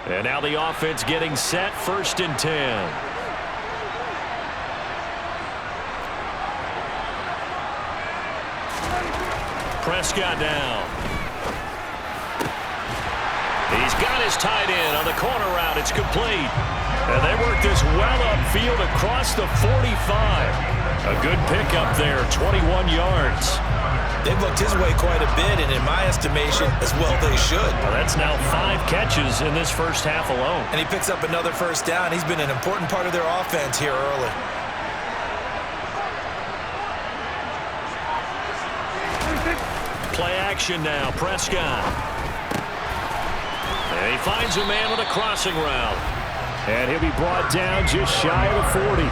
And now the offense getting set, 1st and 10. Prescott down. He's got his tight end on the corner route. It's complete. And they work this well upfield across the 45. A good pickup there, 21 yards. They've looked his way quite a bit, and in my estimation, as well they should. Well, that's now 5 catches in this first half alone. And he picks up another first down. He's been an important part of their offense here early. Play action now, Prescott. And he finds a man with a crossing route. And he'll be brought down just shy of the 40.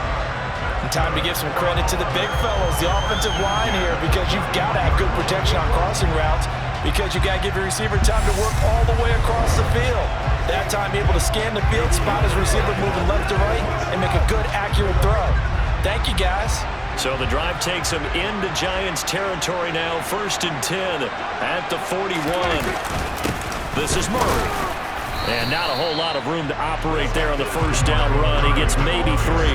And time to give some credit to the big fellas, the offensive line here, because you've got to have good protection on crossing routes, because you've got to give your receiver time to work all the way across the field. That time able to scan the field, spot his receiver moving left to right, and make a good, accurate throw. Thank you, guys. So the drive takes him into Giants territory now, 1st and 10 at the 41. This is Murray. And not a whole lot of room to operate there on the first down run. He gets maybe 3.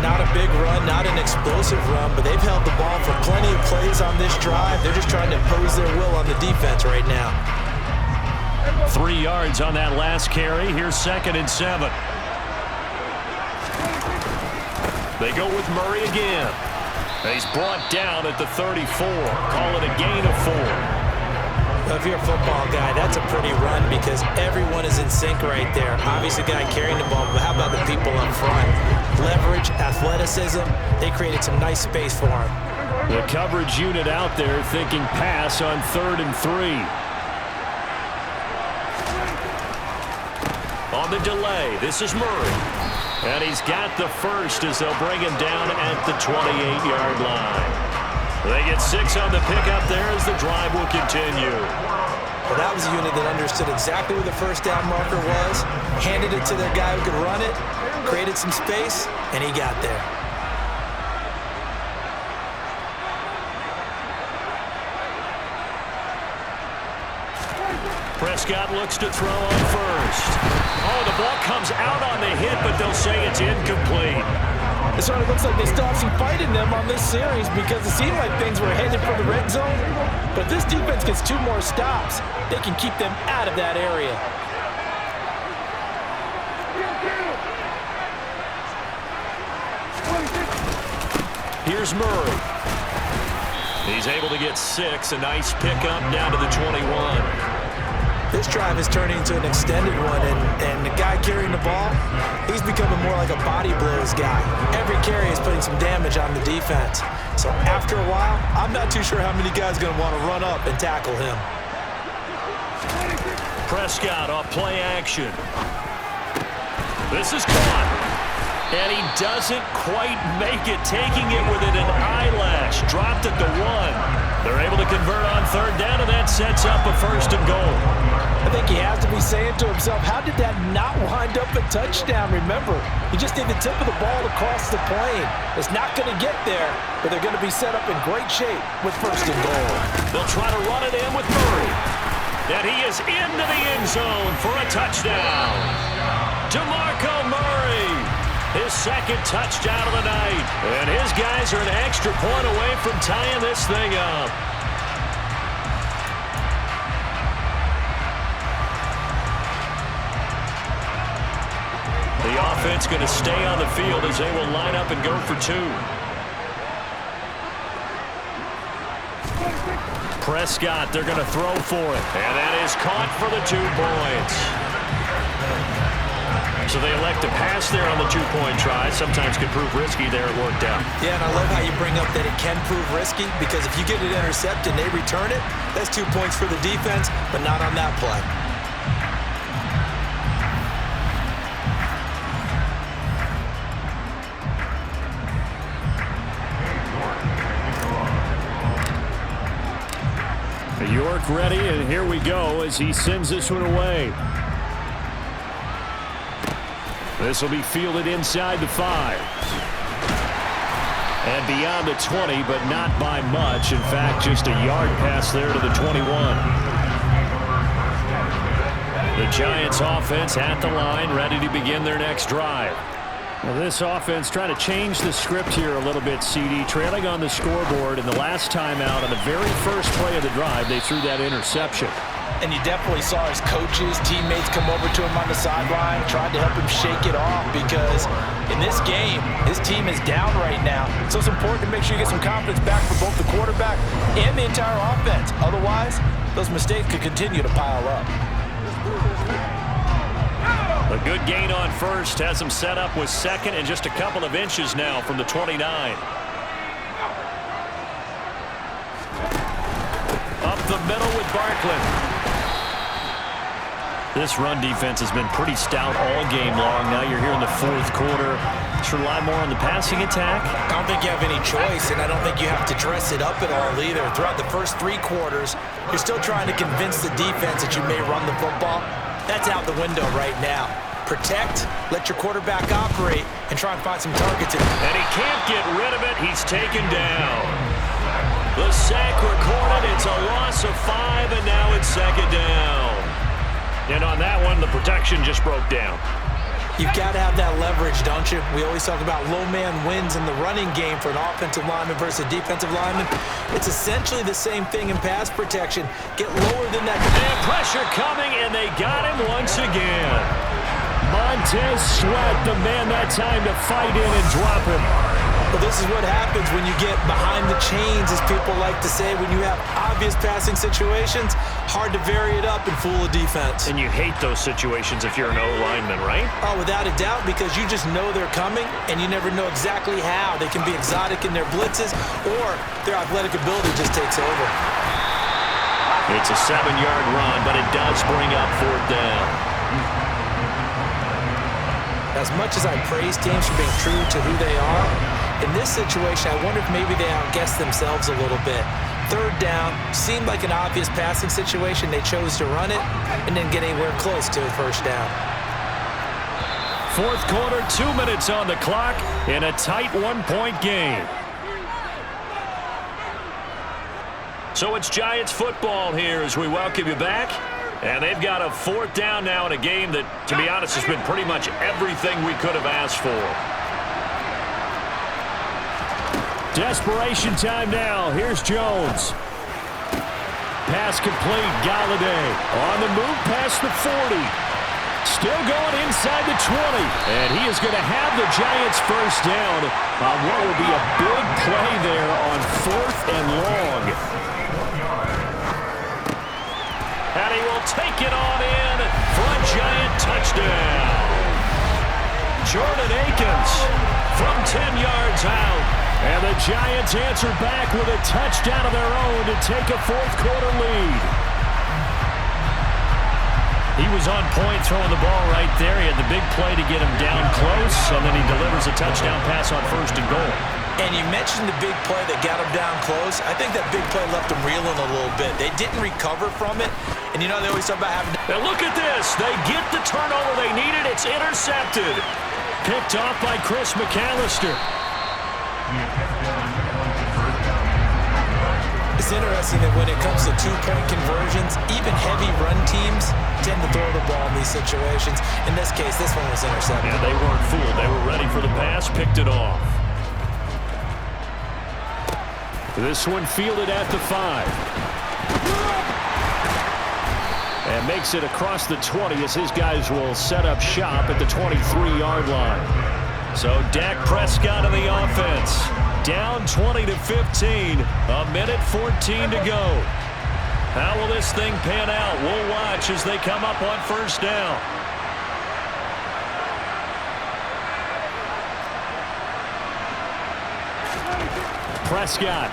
Not a big run, not an explosive run, but they've held the ball for plenty of plays on this drive. They're just trying to impose their will on the defense right now. 3 yards on that last carry. Here's 2nd and 7. They go with Murray again. He's brought down at the 34. Call it a gain of 4. If you're a football guy, that's a pretty run because everyone is in sync right there. Obviously, the guy carrying the ball, but how about the people up front? Leverage, athleticism, they created some nice space for him. The coverage unit out there thinking pass on 3rd and 3. On the delay, this is Murray. And he's got the first as they'll bring him down at the 28-yard line. They get 6 on the pickup there as the drive will continue. Well, that was a unit that understood exactly where the first down marker was, handed it to the guy who could run it, created some space, and he got there. Prescott looks to throw on first. Oh, the ball comes out on the hit, but they'll say it's incomplete. It sort of looks like they still have some fight in them on this series because it seemed like things were headed for the red zone. But if this defense gets 2 more stops, they can keep them out of that area. Here's Murray. He's able to get 6, a nice pickup down to the 21. This drive is turning into an extended one, and the guy carrying the ball, he's becoming more like a body blows guy. Every carry is putting some damage on the defense. So after a while, I'm not too sure how many guys are going to want to run up and tackle him. Prescott off play action. This is caught. And he doesn't quite make it, taking it within an eyelash. Dropped at the 1. They're able to convert on 3rd down, and that sets up a 1st and goal. I think he has to be saying to himself, how did that not wind up a touchdown? Remember, he just did the tip of the ball across the plane. It's not going to get there, but they're going to be set up in great shape with 1st and goal. They'll try to run it in with Murray. And he is into the end zone for a touchdown. DeMarco Murray, his 2nd touchdown of the night. And his guys are an extra point away from tying this thing up. The offense going to stay on the field as they will line up and go for 2. Prescott, they're going to throw for it. And that is caught for the 2 points. So they elect to pass there on the 2-point try. Sometimes can prove risky there. It worked out. Yeah, and I love how you bring up that it can prove risky because if you get it intercepted and they return it, that's 2 points for the defense, but not on that play. York ready, and here we go as he sends this one away. This will be fielded inside the 5. And beyond the 20, but not by much. In fact, just a yard pass there to the 21. The Giants offense at the line, ready to begin their next drive. Well, this offense trying to change the script here a little bit, CD. Trailing on the scoreboard, and the last time out on the very first play of the drive, they threw that interception. And you definitely saw his coaches, teammates come over to him on the sideline, tried to help him shake it off because in this game, his team is down right now. So it's important to make sure you get some confidence back for both the quarterback and the entire offense. Otherwise, those mistakes could continue to pile up. A good gain on first has him set up with second and just a couple of inches now from the 29. Up the middle with Barkley. This run defense has been pretty stout all game long. Now you're here in the fourth quarter. Should rely more on the passing attack. I don't think you have any choice, and I don't think you have to dress it up at all either. Throughout the first 3 quarters, you're still trying to convince the defense that you may run the football. That's out the window right now. Protect, let your quarterback operate, and try and find some targets. And he can't get rid of it. He's taken down. The sack recorded. It's a loss of 5, and now it's second down. And on that one, the protection just broke down. You've got to have that leverage, don't you? We always talk about low man wins in the running game for an offensive lineman versus a defensive lineman. It's essentially the same thing in pass protection. Get lower than that. And pressure coming, and they got him once again. Montez Sweat, the man that time to fight in and drop him. Well, this is what happens when you get behind the chains, as people like to say. When you have obvious passing situations, hard to vary it up and fool a defense. And you hate those situations if you're an O-lineman, right? Oh, without a doubt, because you just know they're coming, and you never know exactly how. They can be exotic in their blitzes, or their athletic ability just takes over. It's a 7-yard run, but it does bring up fourth down. As much as I praise teams for being true to who they are, in this situation, I wonder if maybe they outguessed themselves a little bit. Third down seemed like an obvious passing situation. They chose to run it and didn't get anywhere close to a first down. Fourth quarter, 2 minutes on the clock in a tight 1-point game. So it's Giants football here as we welcome you back. And they've got a fourth down now in a game that, to be honest, has been pretty much everything we could have asked for. Desperation time now. Here's Jones. Pass complete. Galladay on the move past the 40. Still going inside the 20. And he is going to have the Giants first down on what will be a big play there on 4th and long. And he will take it on in for a Giant touchdown. Jordan Akins from 10 yards out. And the Giants answer back with a touchdown of their own to take a fourth quarter lead. He was on point throwing the ball right there. He had the big play to get him down close, and then he delivers a touchdown pass on 1st and goal. And you mentioned the big play that got him down close. I think that big play left him reeling a little bit. They didn't recover from it. And you know, they always talk about having... Now look at this. They get the turnover they needed. It's intercepted. Picked off by Chris McAllister. It's interesting that when it comes to 2-point conversions, even heavy run teams tend to throw the ball in these situations. In this case, this one was intercepted. Yeah, they weren't fooled. They were ready for the pass, picked it off. This one fielded at the 5. And makes it across the 20 as his guys will set up shop at the 23-yard line. So Dak Prescott in the offense. Down 20-15. A minute 14 to go. How will this thing pan out? We'll watch as they come up on first down. Prescott.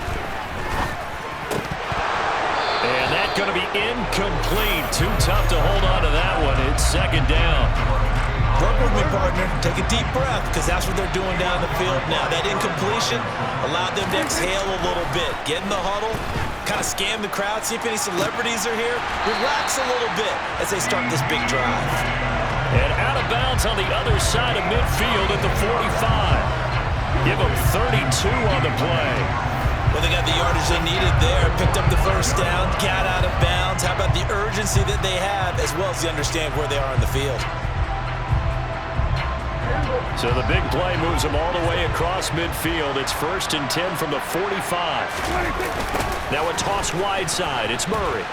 And that's going to be incomplete. Too tough to hold on to that one. It's second down. Work with me, partner. Take a deep breath, because that's what they're doing down the field now. That incompletion allowed them to exhale a little bit. Get in the huddle, kind of scan the crowd, see if any celebrities are here. Relax a little bit as they start this big drive. And out of bounds on the other side of midfield at the 45. Give them 32 on the play. Well, they got the yardage they needed there. Picked up the first down, got out of bounds. How about the urgency that they have, as well as they understand where they are on the field? So the big play moves them all the way across midfield. It's 1st and 10 from the 45. Now a toss wide side. It's Murray.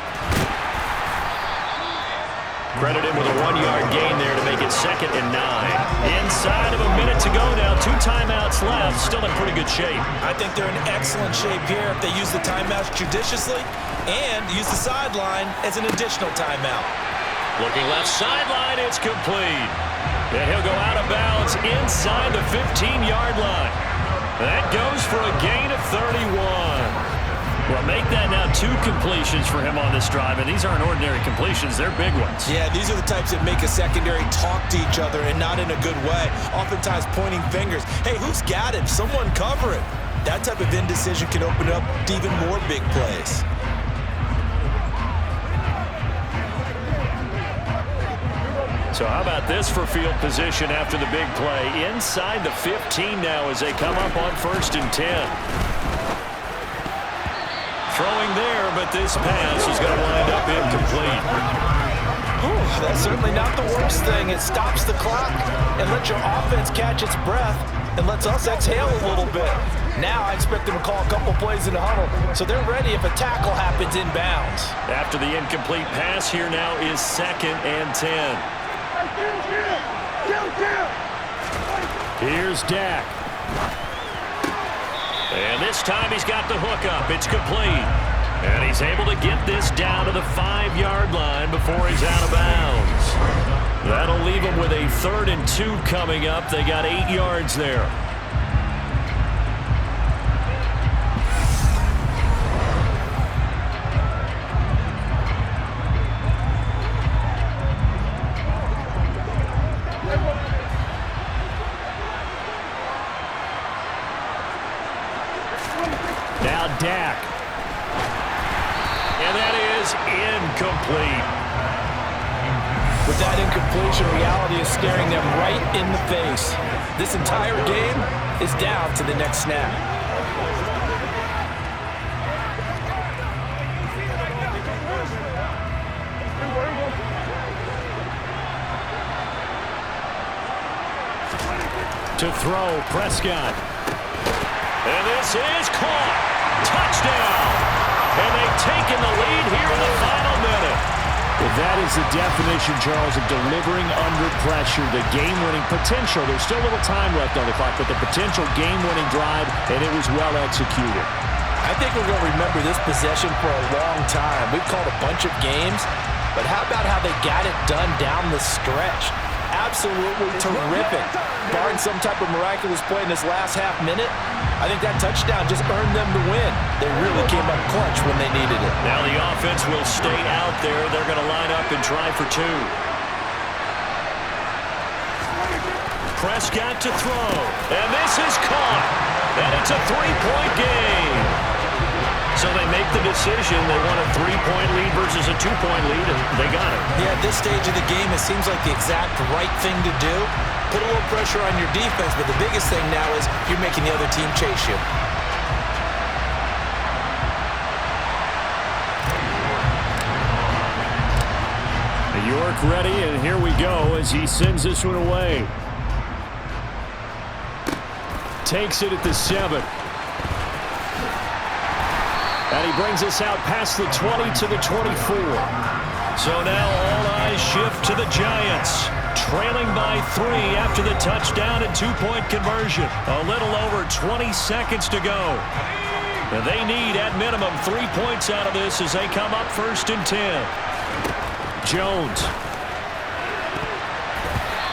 Credit him with a 1-yard gain there to make it 2nd and 9. Inside of a minute to go now. 2 timeouts left. Still in pretty good shape. I think they're in excellent shape here if they use the timeouts judiciously and use the sideline as an additional timeout. Looking left sideline. It's complete. And he'll go out of bounds inside the 15-yard line. That goes for a gain of 31. Well, make that now 2 completions for him on this drive, and these aren't ordinary completions. They're big ones. Yeah, these are the types that make a secondary talk to each other and not in a good way, oftentimes pointing fingers. Hey, who's got him? Someone cover it. That type of indecision can open up to even more big plays. So how about this for field position after the big play? Inside the 15 now as they come up on 1st and 10. Throwing there, but this pass is going to wind up incomplete. Ooh, that's certainly not the worst thing. It stops the clock and lets your offense catch its breath and lets us exhale a little bit. Now I expect them to call a couple plays in the huddle, so they're ready if a tackle happens inbounds. After the incomplete pass, here now is 2nd and 10. Here's Dak. And this time he's got the hook up. It's complete. And he's able to get this down to the 5-yard line before he's out of bounds. That'll leave him with a 3rd and 2 coming up. They got 8 yards there. Now Dak. And that is incomplete. With that incompletion, reality is staring them right in the face. This entire game is down to the next snap. To throw, Prescott. And this is caught. Touchdown. And they've taken the lead here in the final minute. Well, that is the definition, Charles, of delivering under pressure. The game-winning potential. There's still a little time left on the clock, but the potential game-winning drive, and it was well executed. I think we're going to remember this possession for a long time. We've called a bunch of games, but how about how they got it done down the stretch? Absolutely terrific. Barring some type of miraculous play in this last half minute, I think that touchdown just earned them the win. They really came up clutch when they needed it. Now the offense will stay out there. They're going to line up and try for 2. Prescott to throw. And this is caught. And it's a 3-point game. So they make the decision. They want a 3-point lead versus a 2-point lead, and they got it. Yeah, at this stage of the game, it seems like the exact right thing to do. Put a little pressure on your defense, but the biggest thing now is you're making the other team chase you. York ready, and here we go as he sends this one away. Takes it at the 7. And he brings us out past the 20 to the 24. So now all eyes shift to the Giants. Trailing by 3 after the touchdown and 2-point conversion. A little over 20 seconds to go. And they need, at minimum, 3 points out of this as they come up 1st and 10. Jones.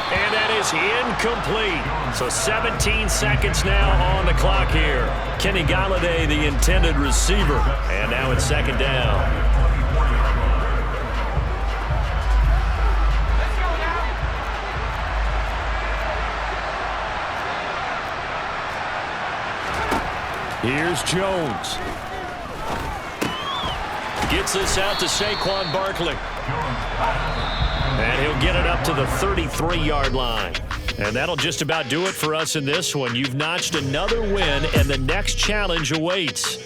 And that is incomplete. So 17 seconds now on the clock here. Kenny Galladay, the intended receiver. And now it's 2nd down. Here's Jones. Gets this out to Saquon Barkley. And he'll get it up to the 33-yard line. And that'll just about do it for us in this one. You've notched another win, and the next challenge awaits.